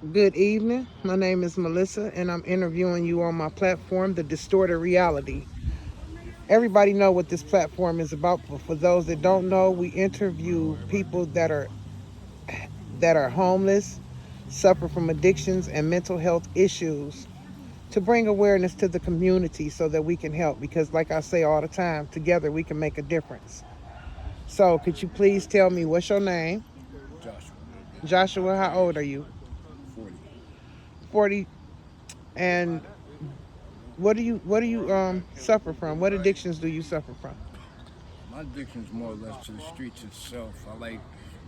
Good evening. My name is Melissa, and I'm interviewing you on my platform, The Distorted Reality. Everybody know what this platform is about, but for those that don't know, we interview people that are homeless, suffer from addictions and mental health issues to bring awareness to the community so that we can help. Because, like I say all the time, together we can make a difference. So, could you please tell me what's your name? Joshua, Joshua, how old are you? 40. 40. And what do you suffer from? What addictions do you suffer from? My addiction's more or less to the streets itself. I like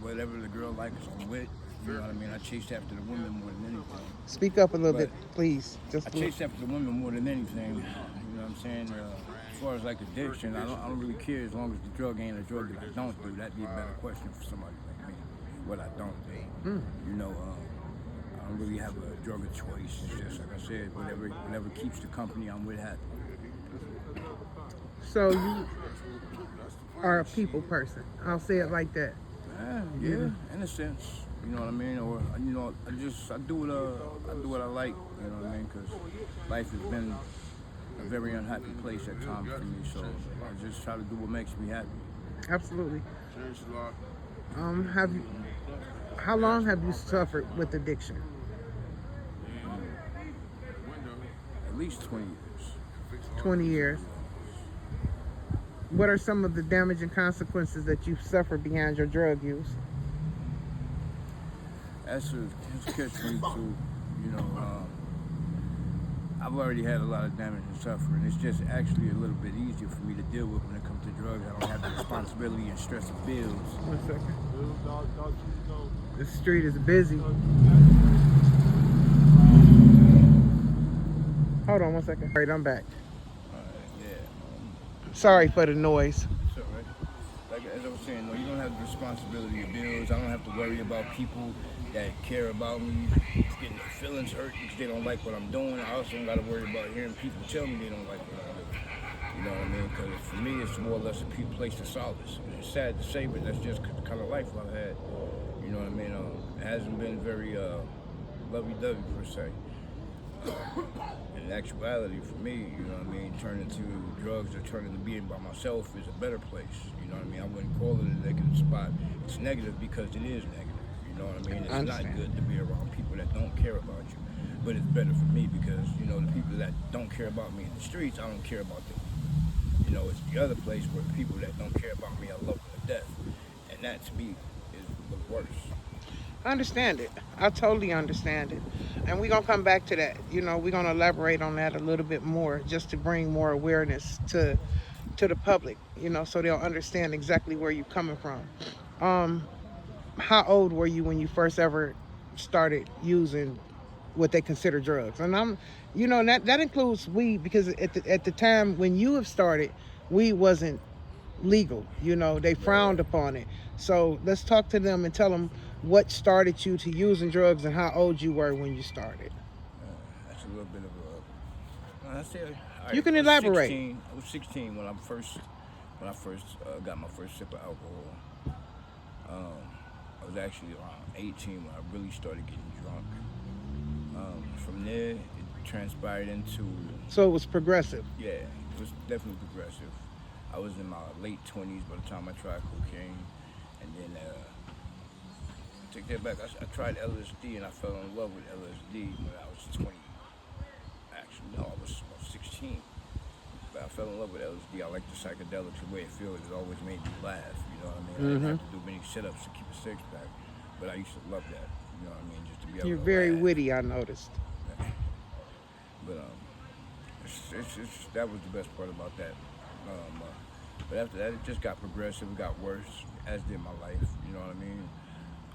whatever the girl likes I'm with. You know what I mean? I chase after the women more than anything. Speak up a little bit, But please. I Just a little. chase after the women more than anything. You know what I'm saying? As far as like addiction, I don't really care as long as the drug ain't a drug that I don't do. That'd be a better question for somebody like me. What I don't do. Mm. You know, I don't really have a drug of choice. It's just like I said, whatever keeps the company I'm with happy. So you are a people person. I'll say it like that. Yeah, in a sense. You know what I mean? Or I do what I like. You know what I mean? Because life has been a very unhappy place at times for me. So I just try to do what makes me happy. Absolutely. Have you? How long have you suffered with addiction? At least 20 years. 20 years. What are some of the damaging consequences that you've suffered behind your drug use? That's catch 22. You know, I've already had a lot of damage and suffering. It's just actually a little bit easier for me to deal with when it comes to drugs. I don't have the responsibility and stress of bills. 1 second. The street is busy. Hold on 1 second. All right, I'm back. Yeah. Sorry for the noise. It's all right. Like as I was saying, no, you don't have the responsibility of bills. I don't have to worry about people that care about me getting their feelings hurt because they don't like what I'm doing. I also don't got to worry about hearing people tell me they don't like what I'm doing. You know what I mean? Because for me, it's more or less a place to solace. And it's sad to say, but that's just the kind of life I've had. You know what I mean? It hasn't been very lovey-dovey per se. In actuality, for me, you know what I mean, turning to drugs or turning to being by myself is a better place. You know what I mean? I wouldn't call it a negative spot. It's negative because it is negative. You know what I mean? I It's not understand. good to be around people that don't care about you. But it's better for me because, you know, the people that don't care about me in the streets, I don't care about them. You know, it's the other place where the people that don't care about me, I love them to death. And that to me is the worst. I understand it. I totally understand it. And we're going to come back to that. We're going to elaborate on that a little bit more just to bring more awareness to the public, so they'll understand exactly where you're coming from. Um, how old were you when you first ever started using what they consider drugs? And that includes weed because at the time when you have started, weed wasn't legal. They Right, frowned right. upon it. So let's talk to them and tell them what started you to using drugs and how old you were when you started. That's a little bit of a I say, all You right. can elaborate. I was 16 when I first got my first sip of alcohol. Um, I was actually around 18 when I really started getting drunk. From there, it transpired into So it was progressive. yeah, it was definitely progressive. I was in my late 20s by the time I tried cocaine, and then take that back. I tried LSD and I fell in love with LSD when I was 20. Actually, no, I was about 16. But I fell in love with LSD. I like the psychedelics, the way it feels. It always made me laugh. You know what I mean? I didn't Hmm. have to do many sit-ups to keep a six pack, but I used to love that. You know what I mean? Just to be able You're to very laugh. witty, I noticed. But that was the best part about that. Um, uh, but after that, it just got progressive. It got worse, as did my life. You know what I mean?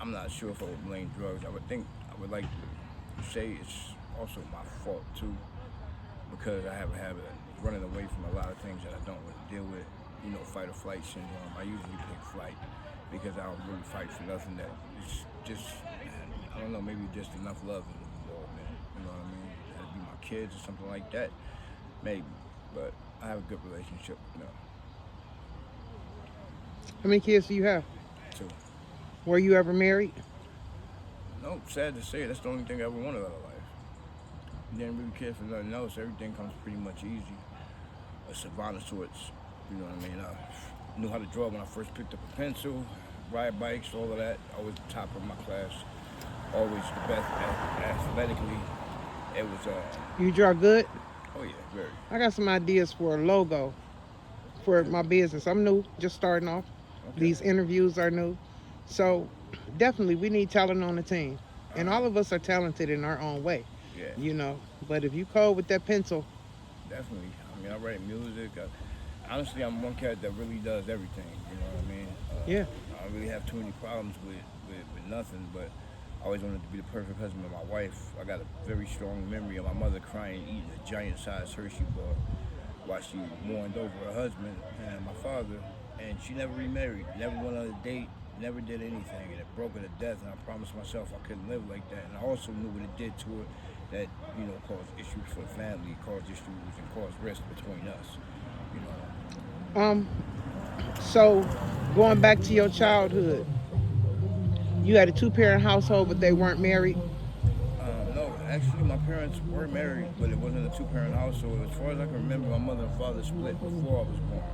I'm not sure if I would blame drugs. I would like to say it's also my fault too, because I have a habit of running away from a lot of things that I don't want to deal with. You know, fight or flight syndrome. I usually pick flight because I don't really fight for nothing that it's just, I don't know, maybe just enough love involved in it. You know what I mean? That'd be my kids or something like that, maybe. But I have a good relationship with them How many kids do you have? too. Were you ever married? No, sad to say, that's the only thing I ever wanted out of life. Didn't really care for nothing else. Everything comes pretty much easy. A savant of sorts. You know what I mean? I knew how to draw when I first picked up a pencil, ride bikes, all of that. Always the top of my class. Always the best athletically. It was, You draw good? oh yeah, very. I got some ideas for a logo for my business. I'm new, just starting off. Okay. These interviews are new. So definitely we need talent on the team. And all of us are talented in our own way, Yeah, you know. But if you code with that pencil, definitely. I mean, I write music. Honestly, I'm one cat that really does everything. You know what I mean? yeah. I don't really have too many problems with nothing, but I always wanted to be the perfect husband to my wife. I got a very strong memory of my mother crying, eating a giant-sized Hershey bar while she mourned over her husband and my father, and she never remarried, never went on a date, never did anything, and it broke her to death, and I promised myself I couldn't live like that, and I also knew what it did to her, that, you know, caused issues for the family, caused issues and caused risk between us, you know. Um, so going back to your childhood, you had a two-parent household, but they weren't married. No, actually, my parents were married, but it wasn't a two-parent household. As far as I can remember, my mother and father split before I was born.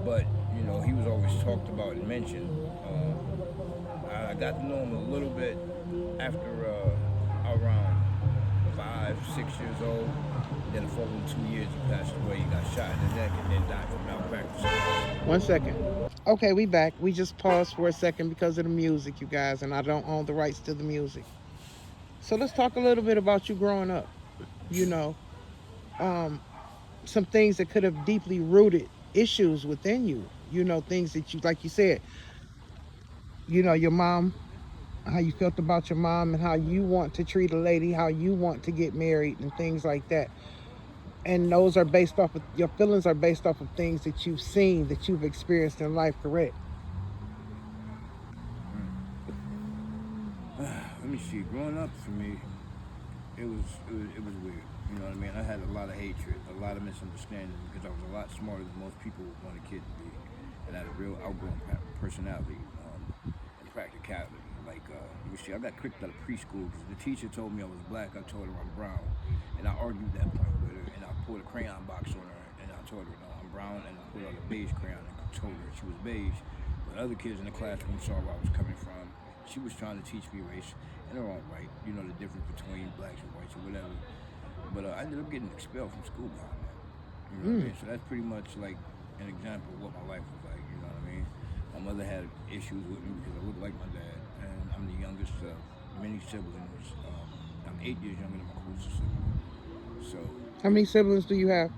But you know, he was always talked about and mentioned. I got to know him a little bit after around 5, 6 years old. Then the following 2 years, he passed away. He got shot in the neck and then died from malpractice. 1 second. Okay, we back. We just paused for a second because of the music, you guys, and I don't own the rights to the music. So let's talk a little bit about you growing up. You know, some things that could have deeply rooted issues within you. You know, things that you, like you said, you know, your mom, how you felt about your mom and how you want to treat a lady, how you want to get married and things like that. And those are based off of, your feelings are based off of things that you've seen, that you've experienced in life, correct? Let me see. Growing up for me, it was weird. You know what I mean? I had a lot of hatred, a lot of misunderstanding because I was a lot smarter than most people would want a kid to be, and I had a real outgoing personality and practicality. Like, you see, I got kicked out of preschool because the teacher told me I was black. I told her I'm brown, and I argued that point with her, and I pulled a crayon box on her, and I told her no, I'm brown, and I put on a beige crayon and told her she was beige. But other kids in the classroom saw where I was coming from. She was trying to teach me race in her own right, you know, the difference between blacks and whites or whatever. But I ended up getting expelled from school behind that. You know what I mean? So that's pretty much like an example of what my life was like, you know what I mean? My mother had issues with me because I looked like my dad, and I'm the youngest of many siblings. I'm 8 years younger than my closest sibling. So, How many siblings do you have?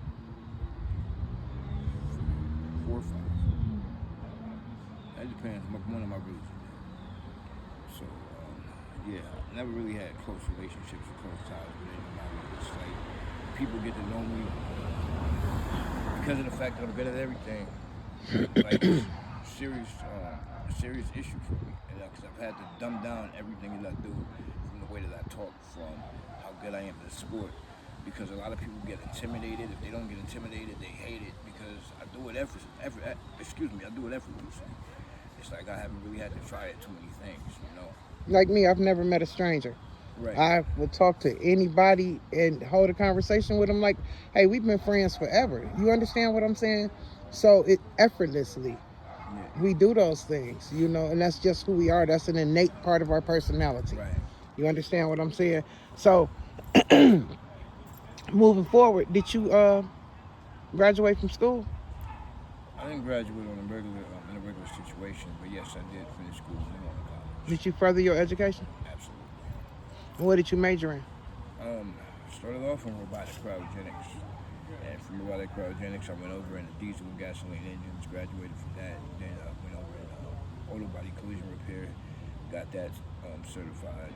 4 or 5. That depends. One of my brothers is dead. So, yeah, I never really had close relationships or close ties with anybody. It's like people get to know me because of the fact that I'm good at everything. Like, it's a serious issue for me, because I've had to dumb down everything that I do, from the way that I talk, from how good I am at the sport. Because a lot of people get intimidated. If they don't get intimidated, they hate it because I do it I do it effortlessly. It's like I haven't really had to try it too many things, you know. Like me, I've never met a stranger. Right. I would talk to anybody and hold a conversation with them like, hey, we've been friends forever. You understand what I'm saying? So it effortlessly, Yeah. we do those things, you know, and that's just who we are. That's an innate part of our personality. Right. You understand what I'm saying? So moving forward, did you graduate from school? I didn't graduate on a regular in a regular situation, but yes, I did finish school and then on to college. Did you further your education? Absolutely. What did you major in? Started off in robotic cryogenics, and from robotic cryogenics, I went over into diesel and gasoline engines. Graduated from that, then I went over in auto body collision repair. Got that certified.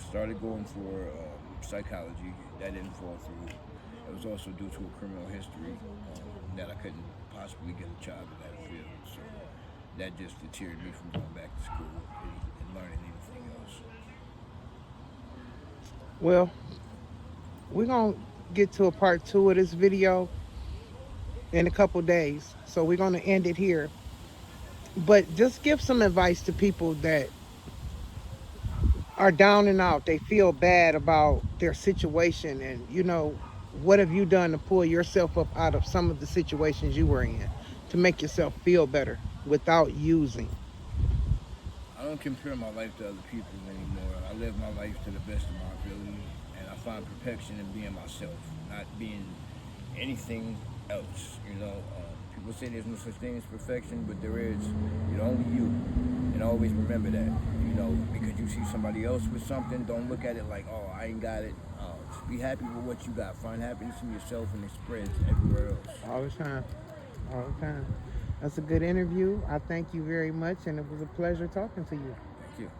Started going for psychology. That didn't fall through. It was also due to a criminal history that I couldn't possibly get a job in that field. So that just deterred me from going back to school and learning anything else. Well, we're going to get to a part 2 of this video in a couple days. So we're going to end it here. But just give some advice to people that are down and out. They feel bad about their situation, and what have you done to pull yourself up out of some of the situations you were in to make yourself feel better without using? I don't compare my life to other people's anymore. I live my life to the best of my ability, and I find perfection in being myself, not being anything else. People say there's no such thing as perfection, but there is. You're only you, and always remember that. Because you see somebody else with something, don't look at it like, oh, I ain't got it. Just be happy with what you got. Find happiness in yourself, and it spreads everywhere else. All the time. All the time. That's a good interview. I thank you very much, and it was a pleasure talking to you. Thank you.